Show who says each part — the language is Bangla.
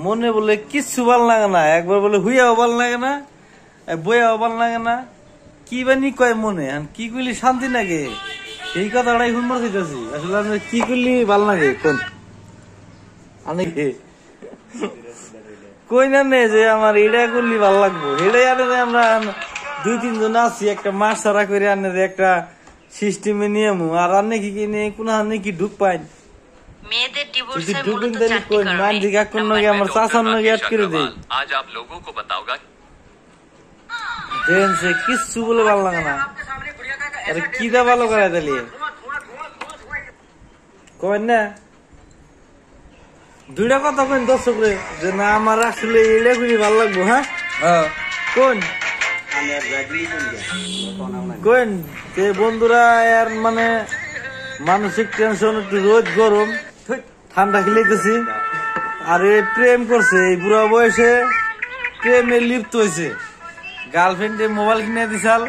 Speaker 1: মনে বলে কিচ্ছু ভাল লাগে না, একবার বলে হুইয়াও ভাল লাগে না, বইয়াও ভাল লাগে না, কি বানি কয় মনে কি করলি শান্তি লাগে, এই কথাটাই শুনবার চাইতেছি। আসলে আমি কি করলি ভাল লাগে কোন কই না নে যে আমার এটা করলি ভাল লাগবো, এটাই আনে আমরা 2-3 জন আছি একটা মাস ছাড়া করে আনে একটা সিস্টেমে নিয়ে আর আনে কি কিনে কোন আনে কি ঢুক পাই
Speaker 2: মেয়েদের ডিভোর্সের
Speaker 1: মূলত
Speaker 2: মূলত চারটি কারণ।
Speaker 1: মান দিকে কোন নগে আমার চাচার নগে অ্যাড করে দেই।
Speaker 3: আজ আপ লোগোं को बताऊंगा
Speaker 1: দেন সে কিচ্ছু বলে ভালো লাগে না, আরে কি দা ভালো করে দিলি কই না দুইটা কথা কইন দর্শক রে যে না আমার আসলে এটা খুবই ভালো লাগবো। হ্যাঁ কোন কোন যে বন্ধুরা এর মানে মানসিক টেনশন একটু রোজ গরম ঠান্ডা খেলেতেছি আর প্রেম করছে এই বুড়া বয়সে প্রেমে লিপ্ত হয়েছে, গার্লফ্রেন্ডে মোবাইল কিনে দিছাল।